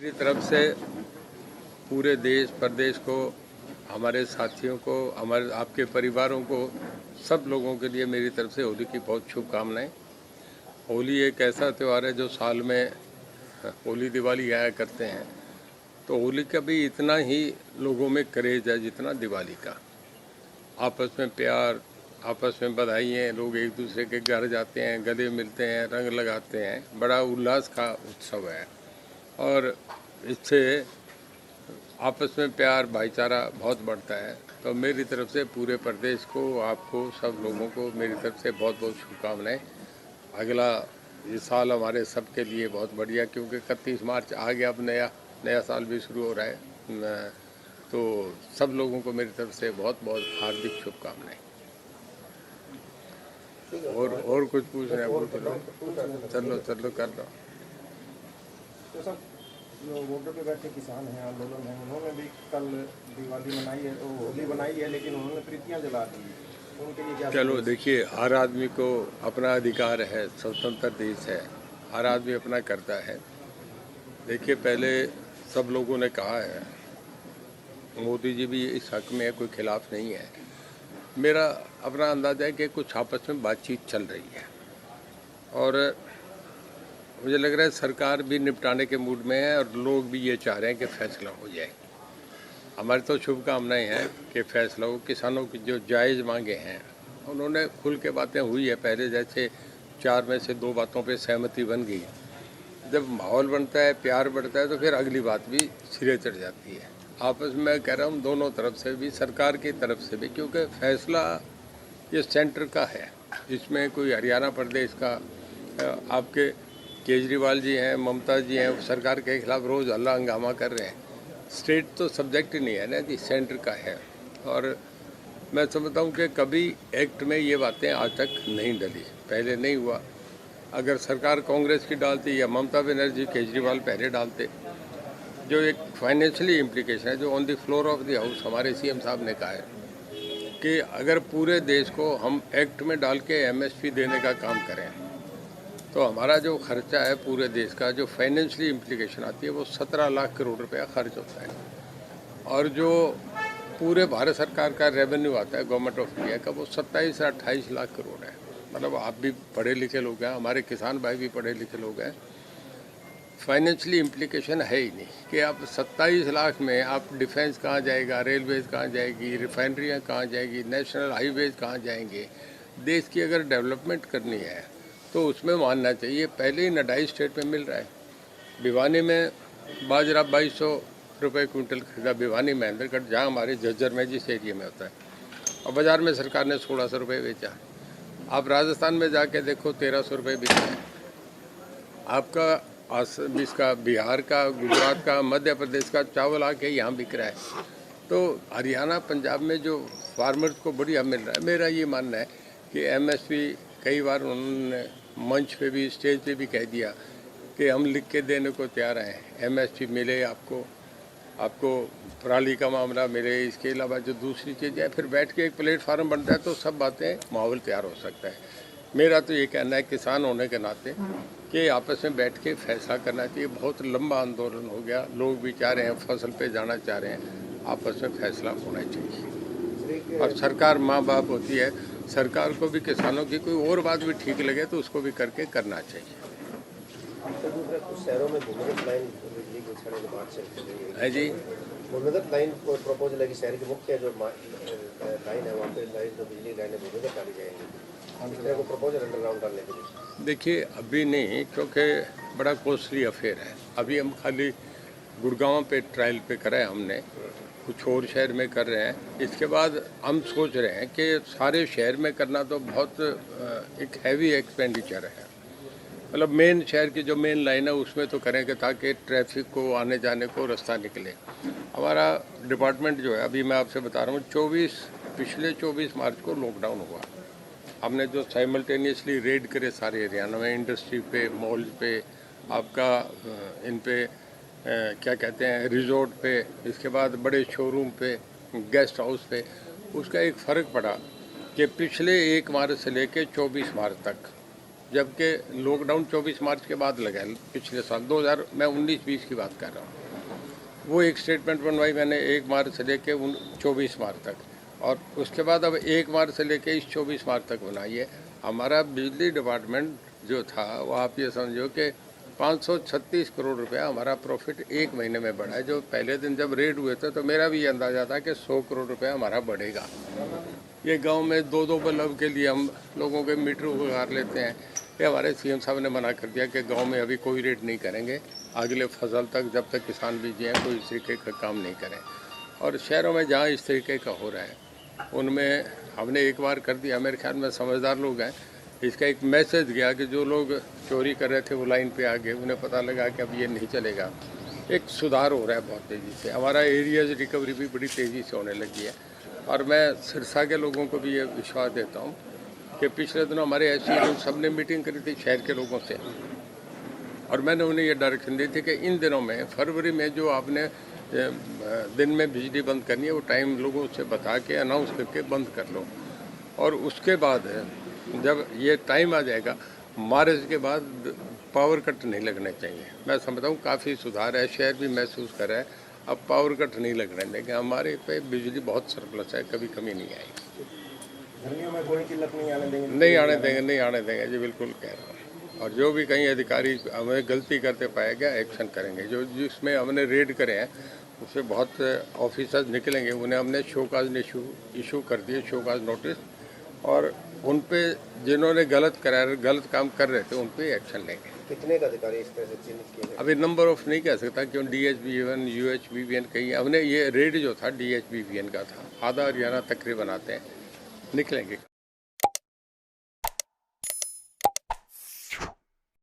मेरी तरफ से पूरे देश प्रदेश को, हमारे साथियों को, हमारे आपके परिवारों को, सब लोगों के लिए मेरी तरफ से होली की बहुत शुभकामनाएं। होली एक ऐसा त्यौहार है जो साल में होली दिवाली आया करते हैं, तो होली का भी इतना ही लोगों में क्रेज है जितना दिवाली का। आपस में प्यार, आपस में बधाइयाँ, लोग एक दूसरे के घर जाते हैं, गले मिलते हैं, रंग लगाते हैं, बड़ा उल्लास का उत्सव है। और इससे आपस में प्यार भाईचारा बहुत बढ़ता है। तो मेरी तरफ से पूरे प्रदेश को, आपको, सब लोगों को मेरी तरफ से बहुत बहुत शुभकामनाएं। अगला ये साल हमारे सब के लिए बहुत बढ़िया, क्योंकि 31 मार्च आ गया, अब नया साल भी शुरू हो रहा है। तो सब लोगों को मेरी तरफ से बहुत बहुत हार्दिक शुभकामनाएं। और कुछ पूछना है पूछ लो, चलो कर लो। जो बॉर्डर पे बैठे किसान हैं, आंदोलन है, उन्होंने भी कल दिवाली मनाई है, तो होली बनाई है, लेकिन उन्होंने प्रीतियां जला दी। उनके लिए क्या? चलो देखिए, हर आदमी को अपना अधिकार है, स्वतंत्र देश है, हर आदमी अपना करता है। देखिए, पहले सब लोगों ने कहा है, मोदी जी भी इस हक में है, कोई खिलाफ नहीं है। मेरा अपना अंदाजा है कि कुछ आपस में बातचीत चल रही है, और मुझे लग रहा है सरकार भी निपटाने के मूड में है, और लोग भी ये चाह रहे हैं कि फैसला हो जाए। हमारी तो शुभकामनाएं हैं कि फैसला हो। किसानों की जो जायज़ मांगे हैं, उन्होंने खुल के बातें हुई है। पहले जैसे 4 में से 2 बातों पे सहमति बन गई। जब माहौल बनता है, प्यार बढ़ता है, तो फिर अगली बात भी सिरे चढ़ जाती है। आपस में मैं कह रहा हूँ, दोनों तरफ से भी, सरकार की तरफ से भी, क्योंकि फैसला ये सेंटर का है। इसमें कोई हरियाणा प्रदेश का, आपके केजरीवाल जी हैं, ममता जी हैं, सरकार के खिलाफ रोज़ हल्ला हंगामा कर रहे हैं। स्टेट तो सब्जेक्ट ही नहीं है ना जी, सेंटर का है। और मैं समझता हूँ कि कभी एक्ट में ये बातें आज तक नहीं डली, पहले नहीं हुआ। अगर सरकार कांग्रेस की डालती या ममता बनर्जी, केजरीवाल पहले डालते, जो एक फाइनेंशियली इम्प्लीकेशन है, जो on the floor of the house हमारे सीएम साहब ने कहा है कि अगर पूरे देश को हम एक्ट में डाल के एमएसपी देने का काम करें, तो हमारा जो खर्चा है पूरे देश का, जो फाइनेंशियली इम्प्लीकेशन आती है, वो 17 लाख करोड़ रुपया खर्च होता है। और जो पूरे भारत सरकार का रेवेन्यू आता है गवर्नमेंट ऑफ इंडिया का, वो 27 से 28 लाख करोड़ है। मतलब आप भी पढ़े लिखे लोग हैं, हमारे किसान भाई भी पढ़े लिखे लोग हैं। फाइनेंशियली इम्प्लीकेशन है ही नहीं कि आप 27 लाख में आप डिफेंस कहाँ जाएगा, रेलवेज कहाँ जाएगी, रिफाइनरियाँ कहाँ जाएगी, नेशनल हाईवेज कहाँ जाएंगे। देश की अगर डेवलपमेंट करनी है तो उसमें मानना चाहिए। पहले ही नडाई स्टेट में मिल रहा है। भिवानी में बाजरा 2200 रुपये क्विंटल खरीदा, भिवानी महेंद्रगढ़, जहाँ हमारे झज्जर में जिस एरिया में होता है, और बाज़ार में सरकार ने 1600 रुपये बेचा। आप राजस्थान में जाके देखो, 1300 रुपये बिक रहा है। आपका इसका बिहार का, गुजरात का, मध्य प्रदेश का चावल आके यहाँ बिक रहा है। तो हरियाणा पंजाब में जो फार्मर्स को बढ़िया मिल रहा है। मेरा ये मानना है कि एमएसपी, कई बार उन्होंने मंच पे भी, स्टेज पे भी कह दिया कि हम लिख के देने को तैयार हैं, एमएसपी मिले आपको पराली का मामला मिले। इसके अलावा जो दूसरी चीज़ है, फिर बैठ के एक प्लेटफार्म बनता है तो सब बातें, माहौल तैयार हो सकता है। मेरा तो ये कहना है किसान होने के नाते कि आपस में बैठ के फैसला करना चाहिए। बहुत लंबा आंदोलन हो गया, लोग भी चाह रहे हैं, फसल पे जाना चाह रहे हैं, आपस में फैसला होना चाहिए। और सरकार माँ बाप होती है, सरकार को भी किसानों की कोई और बात भी ठीक लगे तो उसको भी करके करना चाहिए। शहरों में भूमिगत लाइन है जी, भूमिगत लाइन प्रपोजल है कि शहर की मुख्य जो लाइन है, वहाँ पे लाइन, जो बिजली लाइन है, भूमिगत डाली जाएंगी। इस तरह को प्रपोजल अंडरग्राउंड डालने के लिए। देखिए अभी नहीं, क्योंकि बड़ा कॉस्टली अफेयर है। अभी हम खाली गुड़गांव पे ट्रायल पे करा है हमने, कुछ और शहर में कर रहे हैं। इसके बाद हम सोच रहे हैं कि सारे शहर में करना तो बहुत एक हैवी एक्सपेंडिचर है। मतलब मेन शहर की जो मेन लाइन है उसमें तो करेंगे, ताकि ट्रैफिक को, आने जाने को रास्ता निकले। हमारा डिपार्टमेंट जो है, अभी मैं आपसे बता रहा हूँ, पिछले 24 मार्च को लॉकडाउन हुआ। हमने जो साइमल्टेनियसली रेड करे सारे हरियाणा में, इंडस्ट्री पे, मॉल्स पे, आपका इन पे क्या कहते हैं, रिजॉर्ट पे, इसके बाद बड़े शोरूम पे, गेस्ट हाउस पे, उसका एक फ़र्क पड़ा कि पिछले 1 मार्च से लेकर 24 मार्च तक जबकि लॉकडाउन 24 मार्च के बाद लगा है, पिछले साल 2000 मैं 19-20 की बात कर रहा हूँ। वो एक स्टेटमेंट बनवाई मैंने 1 मार्च से लेके 24 मार्च तक, और उसके बाद अब 1 मार्च से लेके इस 24 मार्च तक बनाई है। हमारा बिजली डिपार्टमेंट जो था वो आप ये समझो कि 536 करोड़ रुपया हमारा प्रॉफिट एक महीने में बढ़ा है। जो पहले दिन जब रेड हुए थे तो मेरा भी ये अंदाजा था कि 100 करोड़ रुपया हमारा बढ़ेगा। ये गांव में 2-2 बल्ब के लिए हम लोगों के मीटर उगार लेते हैं। ये हमारे सीएम साहब ने मना कर दिया कि गांव में अभी कोई रेट नहीं करेंगे, अगले फसल तक जब तक किसान बीजे हैं कोई इस तरीके का काम नहीं करें। और शहरों में जहाँ इस तरीके का हो रहा है उनमें हमने एक बार कर दिया। मेरे ख्याल में समझदार लोग हैं, इसका एक मैसेज गया कि जो लोग चोरी कर रहे थे वो लाइन पे आ गए, उन्हें पता लगा कि अब ये नहीं चलेगा। एक सुधार हो रहा है बहुत तेज़ी से, हमारा एरियाज रिकवरी भी बड़ी तेज़ी से होने लगी है। और मैं सिरसा के लोगों को भी ये विश्वास देता हूँ कि पिछले दिनों हमारे एससी सब ने मीटिंग करी थी शहर के लोगों से, और मैंने उन्हें ये डायरेक्शन दी थी कि इन दिनों में फरवरी में जो आपने दिन में बिजली बंद करनी है वो टाइम लोगों से बता के अनाउंस करके बंद कर लो, और उसके बाद जब ये टाइम आ जाएगा मार्च के बाद पावर कट नहीं लगने चाहिए। मैं समझता हूँ काफ़ी सुधार है, शहर भी महसूस कर रहा है, अब पावर कट नहीं लगने देंगे। हमारे पे बिजली बहुत सरप्लस है, कभी कमी नहीं आएगी। गर्मियों में कोई किल्लत नहीं आने देंगे? नहीं आने देंगे, नहीं आने देंगे जी, बिल्कुल कह रहा हूँ। और जो भी कहीं अधिकारी हमें गलती करते पाया गया एक्शन करेंगे। जो जिसमें हमने रेड करे हैं उससे बहुत ऑफिसर्स निकलेंगे, उन्हें हमने शोकाज इशू कर दिए, शोकाज नोटिस, और उन पे जिन्होंने गलत काम कर रहे थे उन पे एक्शन लेंगे। कितने का अधिकारी इस तरह से चिन्हित किए गए? अभी नंबर ऑफ नहीं कह सकता, क्यों DHBVN UHBVN कहीं हमने ये रेड जो था DHBVN का था, आधा हरियाणा तकरीबन आते हैं, निकलेंगे।